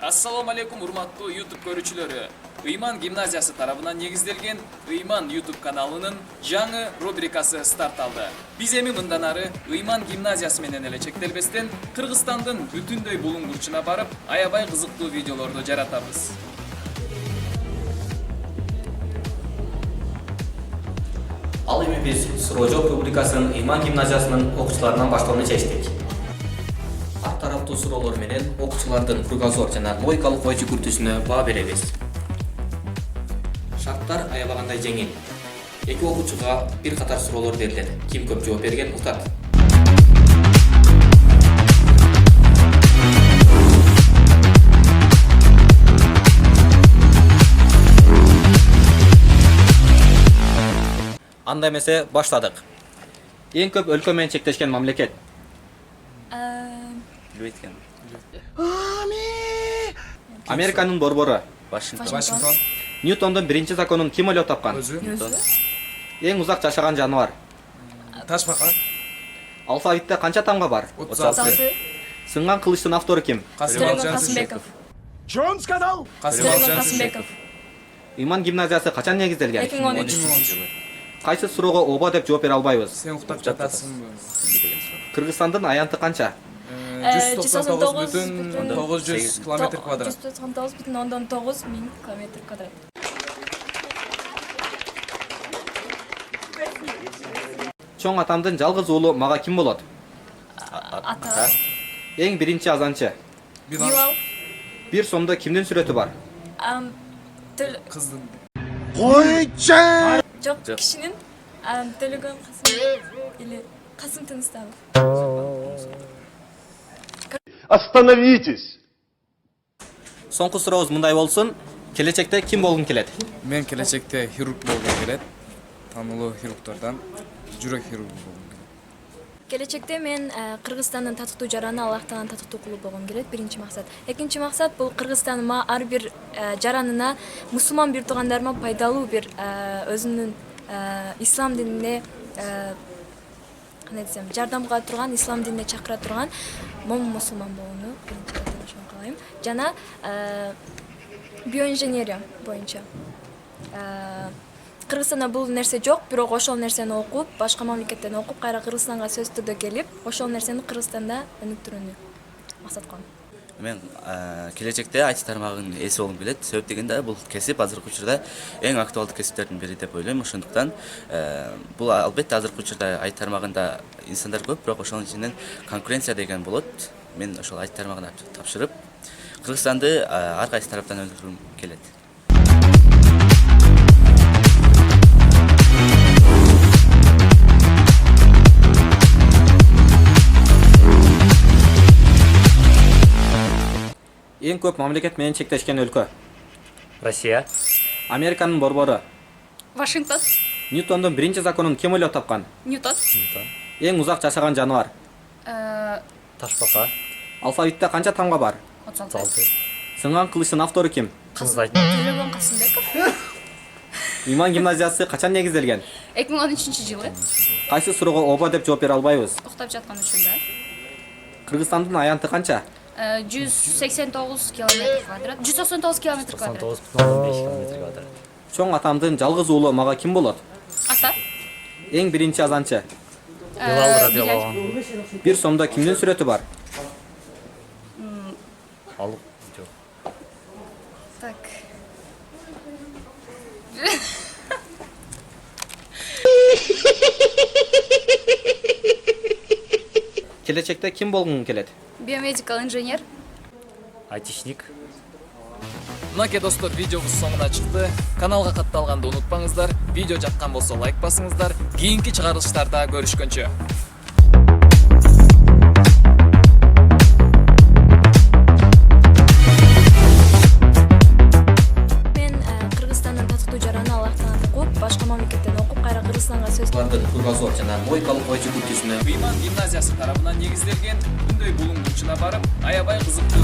Ассаламу алейкум урматтуу YouTube көрүүчүлөрү. Ыйман гимназиясы тарабынан негизделген Ыйман YouTube каналынын жаңы рубрикасы старт алды. Биз эми мындан ары Ыйман гимназиясы менен эле чектелбестен Кыргызстандын бүтүндөй булуң бурчуна барып, аябай кызыктуу видеолорду жаратабыз. Ал эми биз суроо жооп рубрикасынын Ыйман гимназиясынын окуучуларынан баштоону чечтик. Ар тараптуу суроолор менен окуучулардын кругозор жана логикалык ой жүгүртүүсүнө баа беребиз. Шарттар аябагандай жеңил. Эки окуучуга бир катар суроолор берилет. Ким көп жооп берген утат. Анда эмесе баштадык. Эң көп өлкө менен чектешкен мамлекет. Американын борбору. Вашингтон. Ньютондун биринчи законун ким ойлоп тапкан? Ньютон. Эң узак жашаган жаныбар. Ташбака. Алфавитте канча тамга бар? 36. Сынган кылычтын автору ким? Касымбеков. Касымбеков. Ыйман гимназиясы качан негизделген? 2013. Кайсы суроого ооба деп жооп бере албайбыз? Сен уктап жатасыңбы? Кыргызстандын аянты канча? 199,900 км квадрат. 199,9 миң километр квадрат. Чоң атамдын жалгыз уулу мага ким болот? Ата. Эң биринчи азанчы. Билал. Бир сомдо кимдин сүрөтү бар? Кыздын. Жок, кишинин Төлөгөн Касым или Касым Тыныстабов. Остановитесь! Соңку сурообуз мындай болсун. Келечекте ким болгун келет? Мен келечекте хирург болгум келет. Таанылуу хирургтордон жүрөк хирургу болгум келет. Келечекте мен Кыргызстандын татыктуу жараны Аллахтан татыктуу кулу болгум келет. Биринчи максат. Экинчи максат бул Кыргызстаныма ар бир жаранына мусулман бир туугандарыма пайдалуу бир өзүнүн ислам динине кандай десем, жардамга турган, ислам динине чакыра турган момун мусулман болууну биринчи ошону каалайм. Жана биоинженерия боюнча. Кыргызстанда бул нерсе жок, бирок ошол нерсени окуп, башка мамлекеттен окуп, кайра Кыргызстанга сөз түрдө келип, ошол нерсени Кыргызстанда өнүктүрүүнү максат кылам. Мен келечекте IT тармагынын ээси болгум келет. Себеп дегенде бул кесип азыркы учурда эң актуалдуу кесиптердин бири деп ойлойм. Ошондуктан бул албетте азыркы учурда IT тармагында инсандар көп, бирок ошонун ичинен конкуренция деген болот. Мен ошол IT тармагына тапшырып, Кыргызстанды ар кайсы тараптан өндүргүм келет. Эң көп мамлекет менен чектешкен өлкө? Россия. Американын борбору. Вашингтон. Ньютондун биринчи законун ким ойлоп тапкан? Ньютон. Эң узак жашаган жаныбар? Ташбака. Алфавитте канча тамга бар? 36. Сынган кылычтын автору ким? Төлөгөн Касымбеков. Ыйман гимназиясы качан негизделген? 2013-жылы. Кайсы суроого ооба деп жооп бере албайбыз? Уктап жаткан учурда. Кыргызстандын аянты канча? 189 километр квадрат. 199 километр квадрат. 99,5 км квадрат. Чоң атамдын жалгыз уулу мага ким болот? Ата. Эң биринчи азанчы. Билал радиолаган. Бир сомдо кимдин сүрөтү бар? Алып жок. Так. Келечекте ким болгун келет? Биомедикал инженер. Айтишник. Мынакей достор, видеобуз соңуна чыкты. Каналга катталганды унутпаңыздар. Видео жаккан болсо лайк басыңыздар. Кийинки чыгарылыштарда көрүшкөнчө. Мен Кыргызстандын татыктуу жараны Аллахтан окуп, башка мамлекеттен окуп, кайра Кыргызстанга сөз Алардын кругозор жана логикалык ой жүгүртүүсүнө Ыйман гимназиясы тарабынан негизделген бүтүндөй булуң бурчуна барып, аябай кызыктуу